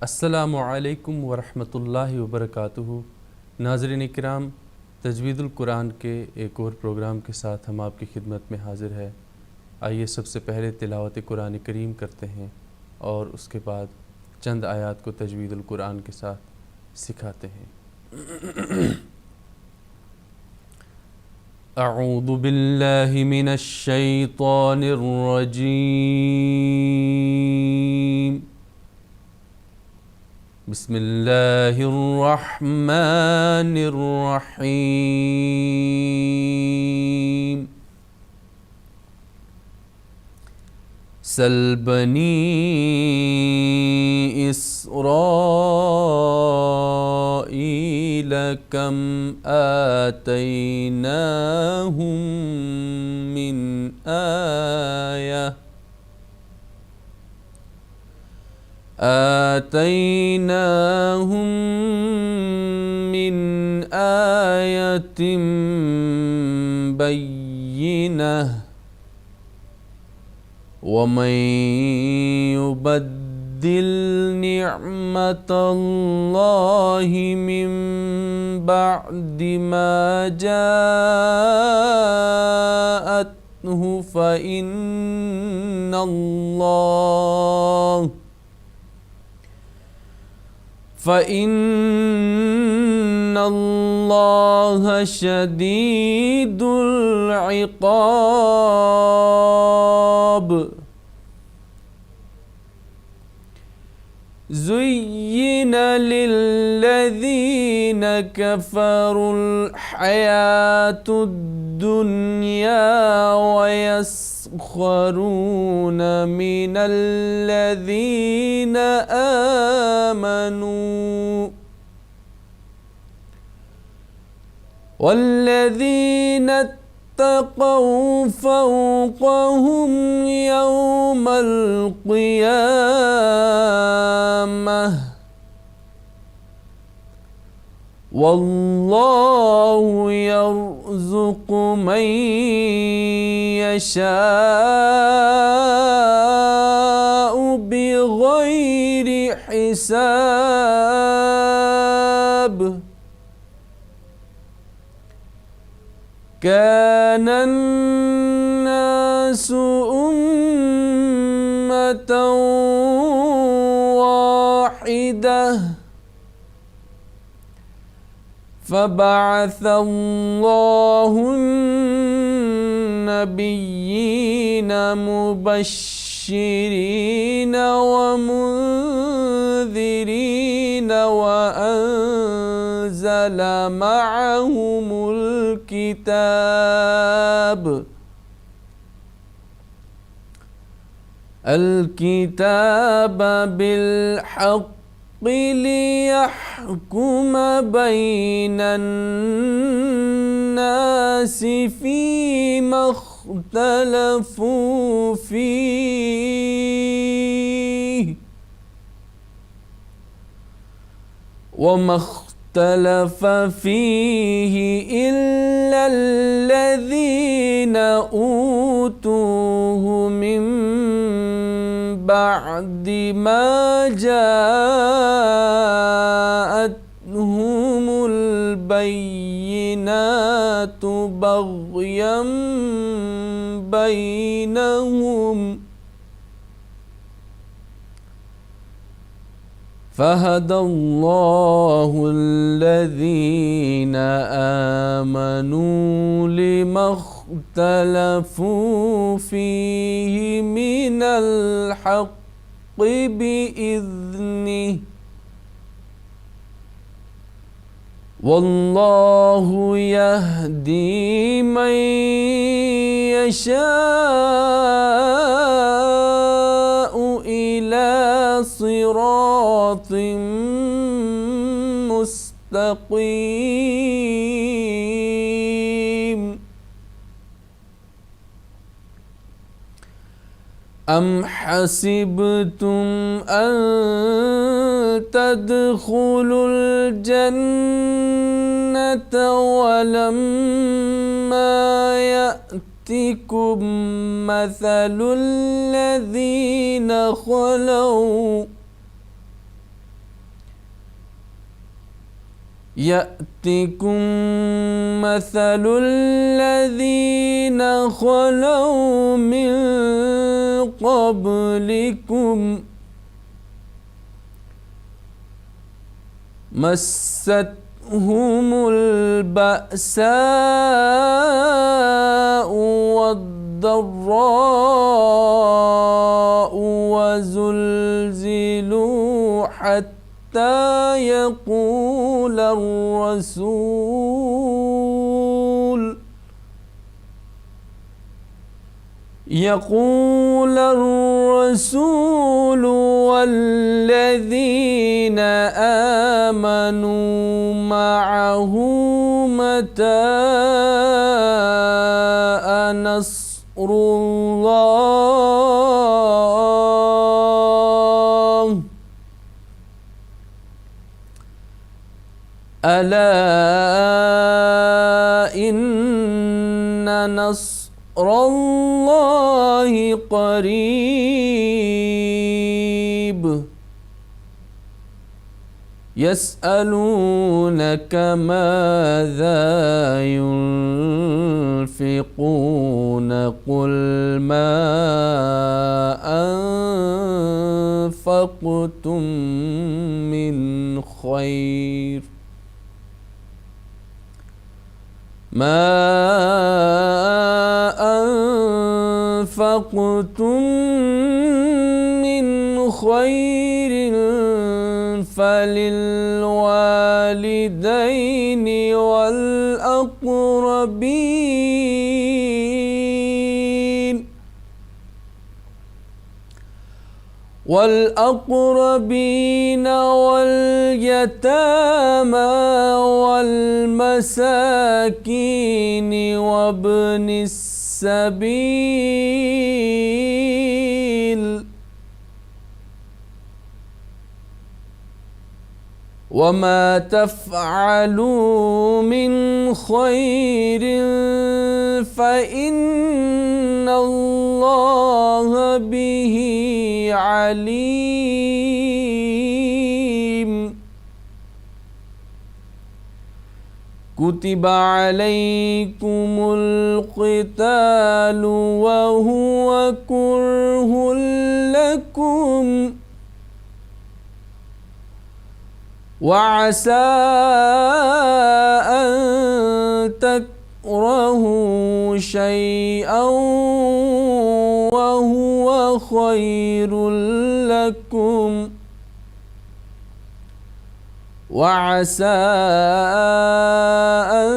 السلام علیکم ورحمۃ اللہ وبرکاتہ۔ ناظرین کرام، تجوید القرآن کے ایک اور پروگرام کے ساتھ ہم آپ کی خدمت میں حاضر ہے۔ آئیے سب سے پہلے تلاوت قرآن کریم کرتے ہیں اور اس کے بعد چند آیات کو تجوید القرآن کے ساتھ سکھاتے ہیں۔ اعوذ باللہ من الشیطان الرجیم، بسم اللہ الرحمن الرحیم۔ سل بنی اسرائیل کم آتیناہم من آیہ بینہ ومن یبدل نعمت اللہ من بعد ما جاءتہ فإن اللہ شدید العقاب۔ زین للذین کفروا الحیاة الدنیا ویسخرون من الذین آمنوا والذین اتقوا فوقهم یوم القیامہ واللہ یرزق من یشاء بغیر حساب۔ کان الناس امة واحدة فبعث اللہ النبیین مبشرین ومنذرین وانزل معهم الکتاب بالحق لِيَحْكُمَ بَيْنَ النَّاسِ فِيمَا اخْتَلَفُوا فِيهِ وَمَا اخْتَلَفَ فِيهِ إِلَّا الَّذِينَ أُوتُوهُ مِن بعد ما جاءتهم البينات بغيا بينهم فهدى الله الذين آمنوا لما اختلفوا فيه من الحق بإذنه والله يهدي من يشاء إلى صراط مستقيم۔ ام حسبتم ان تدخلوا الجنة ولما يأتكم مثل الذين خلوا يأتكم مثل الذين خلوا من قبلكم مستهم البأساء والضراء وزلزلوا حتى يقول الرسول والذين آمنوا معه متى نصر الله ألا إن نصر الله قريب يسألونك ماذا ينفقون قل ما أنفقتم من خير فللوالدين والأقربين واليتامى والمساكين وابن السبيل وما تفعلوا من خير فإن الله به عليم كتب عليكم القتال وهو كره لكم وعسى أن تكرهوا شيئا وهو خير لكم وعسى أن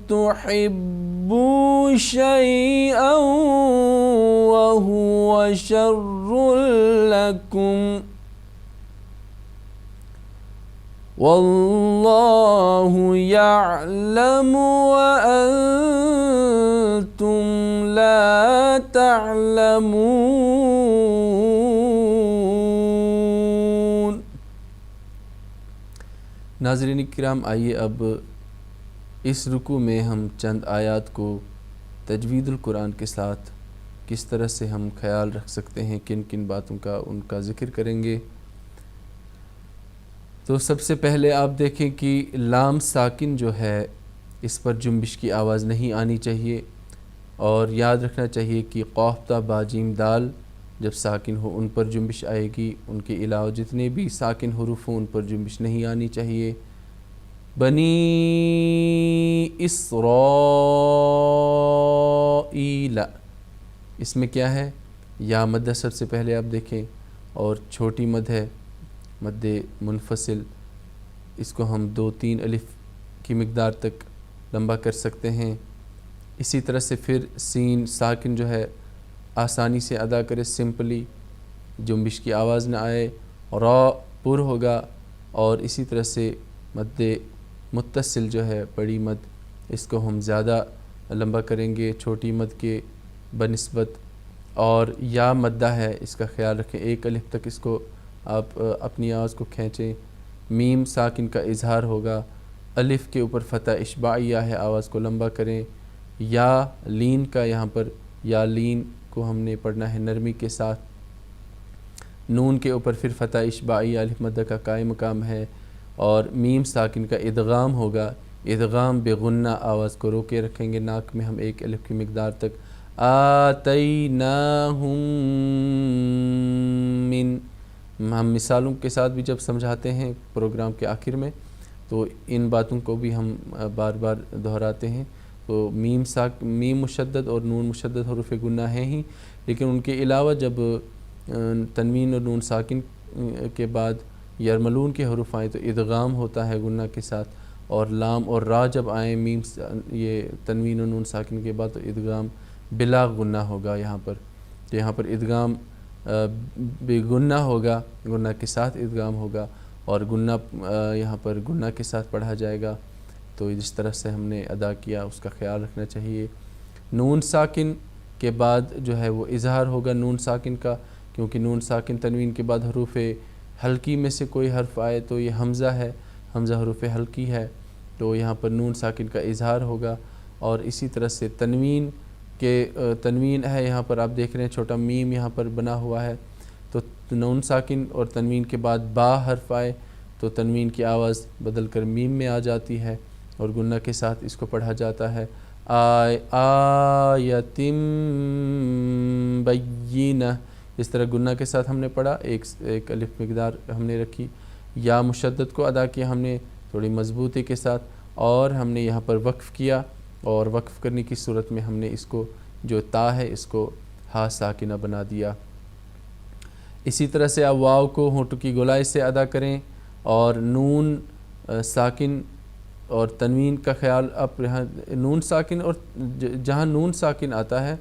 تحبوا شيئا وهو شر لكم والله يعلم وأنتم لا تعلمون۔ ناظرین کرام، آئیے اب اس رکوع میں ہم چند آیات کو تجوید القرآن کے ساتھ کس طرح سے ہم خیال رکھ سکتے ہیں، کن کن باتوں کا ان کا ذکر کریں گے۔ تو سب سے پہلے آپ دیکھیں کہ لام ساکن جو ہے اس پر جنبش کی آواز نہیں آنی چاہیے، اور یاد رکھنا چاہیے کہ قاف تا با جیم دال جب ساکن ہو ان پر جنبش آئے گی، ان کے علاوہ جتنے بھی ساکن حروف ہوں ان پر جنبش نہیں آنی چاہیے۔ بنی اسرائیل، اس میں کیا ہے؟ یا مدہ سب سے پہلے آپ دیکھیں، اور چھوٹی مد ہے، مد منفصل، اس کو ہم 2-3 الف کی مقدار تک لمبا کر سکتے ہیں۔ اسی طرح سے پھر سین ساکن جو ہے آسانی سے ادا کرے، سمپلی، جنبش کی آواز نہ آئے، را پر ہوگا، اور اسی طرح سے مد متصل جو ہے بڑی مد، اس کو ہم زیادہ لمبا کریں گے چھوٹی مد کے بنسبت۔ اور یا مدہ ہے، اس کا خیال رکھیں، 1 الف تک اس کو آپ اپنی آواز کو کھینچیں۔ میم ساکن کا اظہار ہوگا، الف کے اوپر فتح اشباعیہ ہے، آواز کو لمبا کریں۔ یا لین کا یہاں پر یا لین کو ہم نے پڑھنا ہے نرمی کے ساتھ۔ نون کے اوپر پھر فتح اشباعیہ الف مدہ کا قائم مقام ہے، اور میم ساکن کا ادغام ہوگا، ادغام بغنہ، آواز کو روکے رکھیں گے ناک میں ہم ایک الف کی مقدار تک، آتیناہم من، ہم مثالوں کے ساتھ بھی جب سمجھاتے ہیں پروگرام کے آخر میں تو ان باتوں کو بھی ہم بار بار دہراتے ہیں۔ تو میم مشدد اور نون مشدد حروف گنہ ہیں ہی، لیکن ان کے علاوہ جب تنوین اور نون ساکن کے بعد یرملون کے حروف آئیں تو ادغام ہوتا ہے گنہ کے ساتھ، اور لام اور را جب آئیں یہ تنوین اور نون ساکن کے بعد تو ادغام بلا گنہ ہوگا یہاں پر، تو یہاں پر ادغام بگنہ ہوگا، گنہ کے ساتھ ادغام ہوگا، اور گنہ یہاں پر گنہ کے ساتھ پڑھا جائے گا۔ تو جس طرح سے ہم نے ادا کیا اس کا خیال رکھنا چاہیے۔ نون ساکن کے بعد جو ہے وہ اظہار ہوگا نون ساکن کا، کیونکہ نون ساکن تنوین کے بعد حروف حلقی میں سے کوئی حرف آئے تو یہ حمزہ ہے، حمزہ حروف حلقی ہے، تو یہاں پر نون ساکن کا اظہار ہوگا۔ اور اسی طرح سے تنوین ہے، یہاں پر آپ دیکھ رہے ہیں چھوٹا میم یہاں پر بنا ہوا ہے، تو نون ساکن اور تنوین کے بعد با حرف آئے تو تنوین کی آواز بدل کر میم میں آ جاتی ہے، اور گنہ کے ساتھ اس کو پڑھا جاتا ہے آیتم بینہ۔ اس طرح گنہ کے ساتھ ہم نے پڑھا، ایک الف مقدار ہم نے رکھی، یا مشدد کو ادا کیا ہم نے تھوڑی مضبوطی کے ساتھ، اور ہم نے یہاں پر وقف کیا، اور وقف کرنے کی صورت میں ہم نے اس کو جو تا ہے اس کو ہا ساکنہ بنا دیا۔ اسی طرح سے آپ واو کو ہونٹوں کی گولائی سے ادا کریں، اور نون ساکن اور تنوین کا خیال آپ یہاں نون ساکن، اور جہاں نون ساکن آتا ہے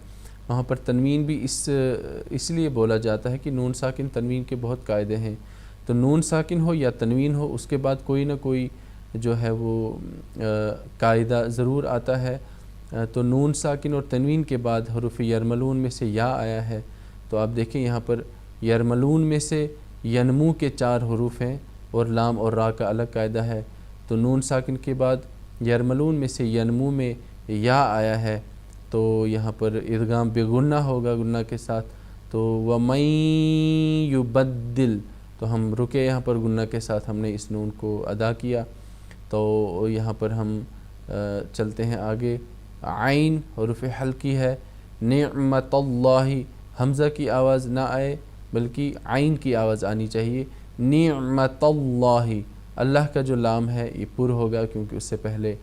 وہاں پر تنوین بھی اس لیے بولا جاتا ہے کہ نون ساکن تنوین کے بہت قاعدے ہیں، تو نون ساکن ہو یا تنوین ہو اس کے بعد کوئی نہ کوئی جو ہے وہ قاعدہ ضرور آتا ہے۔ تو نون ساکن اور تنوین کے بعد حروف یرملون میں سے یا آیا ہے، تو آپ دیکھیں یہاں پر یرملون میں سے ینمو کے 4 حروف ہیں، اور لام اور را کا الگ قاعدہ ہے، تو نون ساکن کے بعد یرملون میں سے ینمو میں یا آیا ہے، تو یہاں پر ادغام بغنہ ہوگا گنہ کے ساتھ، تو وَمَن يُبَدِّل، تو ہم رکے یہاں پر گنہ کے ساتھ ہم نے اس نون کو ادا کیا۔ تو یہاں پر ہم چلتے ہیں آگے، عین حروف حلقی ہے، نعمت اللہ، حمزہ کی آواز نہ آئے بلکہ عین کی آواز آنی چاہیے، نعمت اللہ، اللہ کا جو لام ہے یہ پر ہوگا کیونکہ اس سے پہلے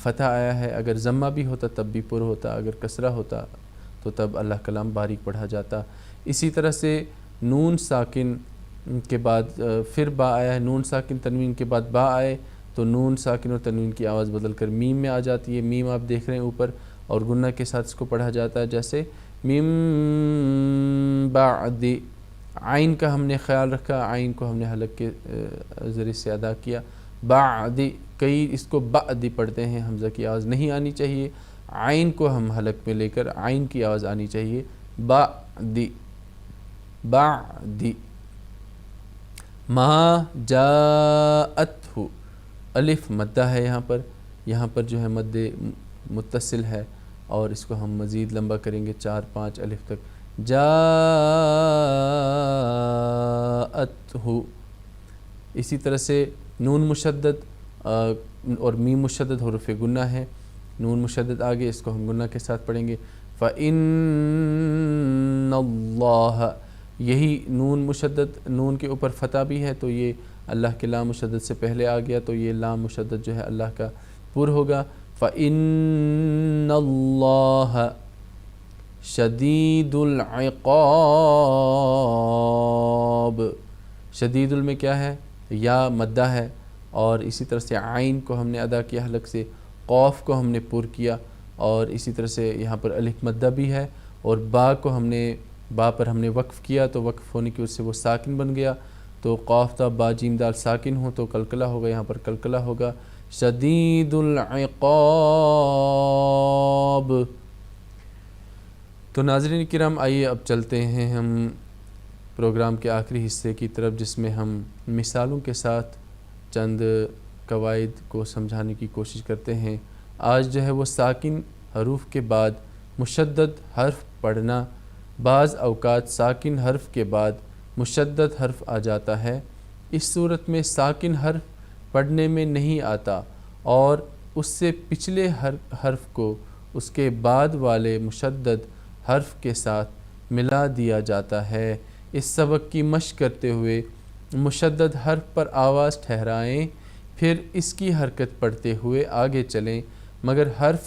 فتح آیا ہے، اگر ضمہ بھی ہوتا تب بھی پر ہوتا، اگر کسرہ ہوتا تو تب اللہ کا لام باریک پڑھا جاتا۔ اسی طرح سے نون ساکن کے بعد پھر با آیا ہے، نون ساکن تنوین کے بعد با آئے تو نون ساکن اور تنوین کی آواز بدل کر میم میں آ جاتی ہے، میم آپ دیکھ رہے ہیں اوپر، اور گنہ کے ساتھ اس کو پڑھا جاتا ہے جیسے مم بعد، عین کا ہم نے خیال رکھا، عین کو ہم نے حلق کے ذریعے سے ادا کیا، بعد، کئی اس کو بعد پڑھتے ہیں، حمزہ کی آواز نہیں آنی چاہیے، عین کو ہم حلق میں لے کر عین کی آواز آنی چاہیے، بعد، بعد، ما جاءتہ، الف مدہ ہے یہاں پر جو ہے مد متصل ہے، اور اس کو ہم مزید لمبا کریں گے 4-5 الف تک، جاءتہ۔ اسی طرح سے نون مشدد اور میم مشدد حروف گنہ ہے، نون مشدد آگے اس کو ہم گنہ کے ساتھ پڑھیں گے، فَإِنَّ اللَّهَ، یہی نون مشدد، نون کے اوپر فتح بھی ہے تو یہ اللہ کے لام مشدد سے پہلے آ گیا، تو یہ لام مشدد جو ہے اللہ کا پر ہوگا، فَإِنَّ اللَّهَ شَدِيدُ الْعِقَابِ، شدید میں کیا ہے، یا مدہ ہے، اور اسی طرح سے عین کو ہم نے ادا کیا حلق سے، قوف کو ہم نے پر کیا، اور اسی طرح سے یہاں پر الف مدہ بھی ہے، اور با کو ہم نے وقف کیا تو وقف ہونے کی وجہ سے وہ ساکن بن گیا، تو قاف تا با جیم دال ساکن ہو تو قلقلہ ہوگا، یہاں پر قلقلہ ہوگا، شدید العقاب۔ تو ناظرین کرام آئیے اب چلتے ہیں ہم پروگرام کے آخری حصے کی طرف، جس میں ہم مثالوں کے ساتھ چند قواعد کو سمجھانے کی کوشش کرتے ہیں۔ آج جو ہے وہ ساکن حروف کے بعد مشدد حرف پڑھنا، بعض اوقات ساکن حرف کے بعد مشدد حرف آ جاتا ہے، اس صورت میں ساکن حرف پڑھنے میں نہیں آتا اور اس سے پچھلے حرف کو اس کے بعد والے مشدد حرف کے ساتھ ملا دیا جاتا ہے۔ اس سبق کی مشق کرتے ہوئے مشدد حرف پر آواز ٹھہرائیں، پھر اس کی حرکت پڑھتے ہوئے آگے چلیں، مگر حرف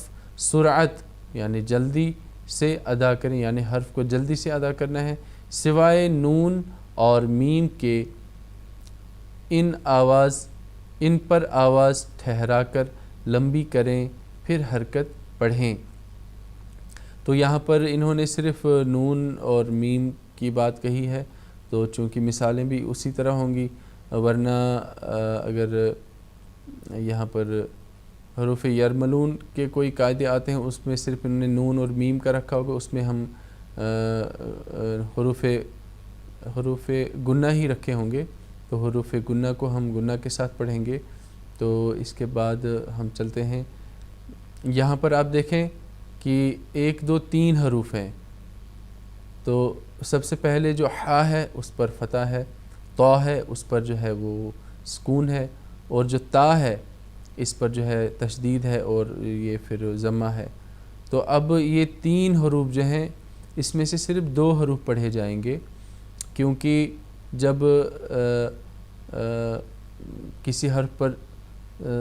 سرعت یعنی جلدی سے ادا کریں، یعنی حرف کو جلدی سے ادا کرنا ہے، سوائے نون اور میم کے۔ ان پر آواز ٹھہرا کر لمبی کریں، پھر حرکت پڑھیں۔ تو یہاں پر انہوں نے صرف نون اور میم کی بات کہی ہے، تو چونکہ مثالیں بھی اسی طرح ہوں گی، ورنہ اگر یہاں پر حروف یرملون کے کوئی قاعدے آتے ہیں اس میں صرف انہوں نے نون اور میم کا رکھا ہوگا، اس میں ہم حروف گنہ ہی رکھے ہوں گے، تو حروف گنہ کو ہم گنہ کے ساتھ پڑھیں گے۔ تو اس کے بعد ہم چلتے ہیں، یہاں پر آپ دیکھیں کہ 1 2 3 حروف ہیں، تو سب سے پہلے جو حا ہے اس پر فتح ہے، طا ہے اس پر جو ہے وہ سکون ہے، اور جو تا ہے اس پر جو ہے تشدید ہے اور یہ پھر ضمہ ہے۔ تو اب یہ 3 حروف جو ہیں اس میں سے صرف 2 حروف پڑھے جائیں گے، کیونکہ جب کسی حرف پر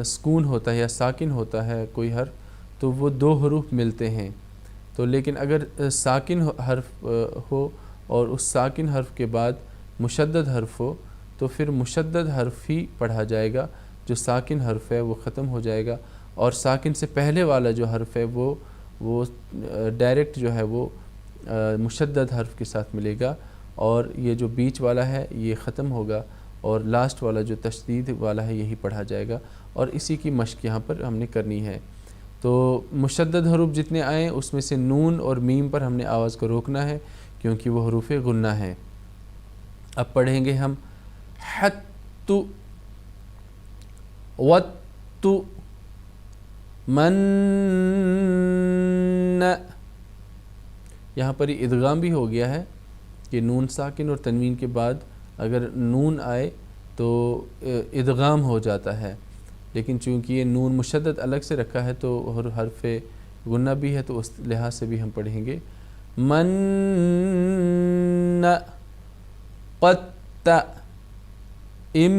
سکون ہوتا ہے یا ساکن ہوتا ہے کوئی حرف تو وہ 2 حروف ملتے ہیں۔ تو لیکن اگر ساکن حرف ہو اور اس ساکن حرف کے بعد مشدد حرف ہو تو پھر مشدد حرف ہی پڑھا جائے گا، جو ساکن حرف ہے وہ ختم ہو جائے گا، اور ساکن سے پہلے والا جو حرف ہے وہ ڈائریکٹ جو ہے وہ مشدد حرف کے ساتھ ملے گا، اور یہ جو بیچ والا ہے یہ ختم ہوگا، اور لاسٹ والا جو تشدید والا ہے یہی پڑھا جائے گا، اور اسی کی مشق یہاں پر ہم نے کرنی ہے۔ تو مشدد حروف جتنے آئیں اس میں سے نون اور میم پر ہم نے آواز کو روکنا ہے، کیونکہ وہ حروف غنہ ہیں۔ اب پڑھیں گے ہم حت وت من، یہاں پر یہ ادغام بھی ہو گیا ہے کہ نون ساکن اور تنوین کے بعد اگر نون آئے تو ادغام ہو جاتا ہے، لیکن چونکہ یہ نون مشدد الگ سے رکھا ہے تو حرف غنہ بھی ہے، تو اس لحاظ سے بھی ہم پڑھیں گے من قت ام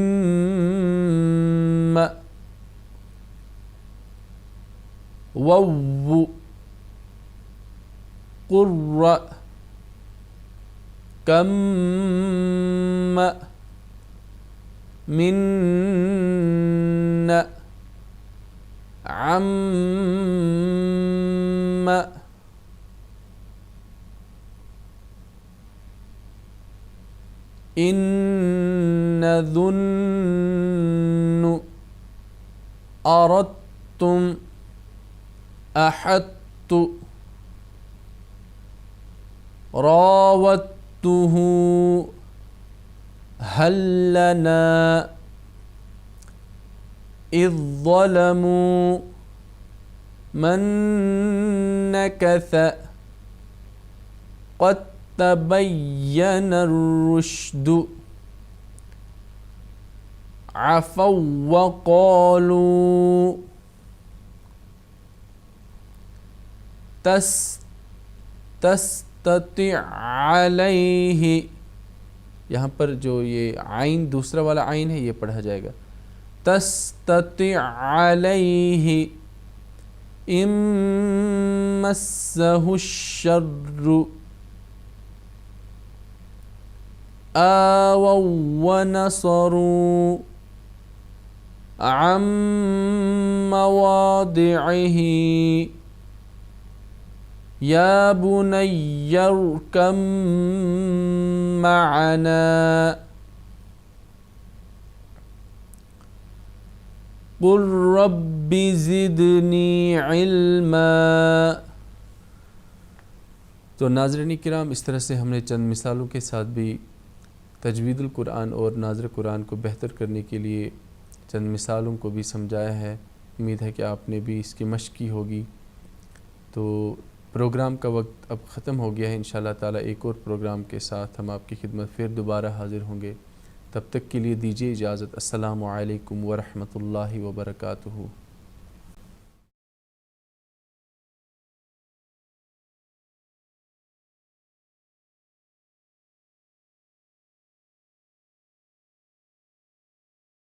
وو قر کم من عم ان ظن اردتم احدت راودته هل لنا اذ ظلموا من نكث قد تبين الرشد عفوا وقالوا تستطيع عليه، یہاں پر جو یہ عین دوسرا والا عین ہے یہ پڑھا جائے گا تستطيع عليه ان مسه الشر آووا ونصروا عن مواضعه یا بنی ارکم معنا قل رب زدنی علما۔ تو ناظرین کرام، اس طرح سے ہم نے چند مثالوں کے ساتھ بھی تجوید القرآن اور ناظر قرآن کو بہتر کرنے کے لیے چند مثالوں کو بھی سمجھایا ہے۔ امید ہے کہ آپ نے بھی اس کی مشق کی ہوگی۔ تو پروگرام کا وقت اب ختم ہو گیا ہے، انشاءاللہ تعالی ایک اور پروگرام کے ساتھ ہم آپ کی خدمت پھر دوبارہ حاضر ہوں گے۔ تب تک کے لیے دیجیے اجازت۔ السلام علیکم ورحمۃ اللہ وبرکاتہ۔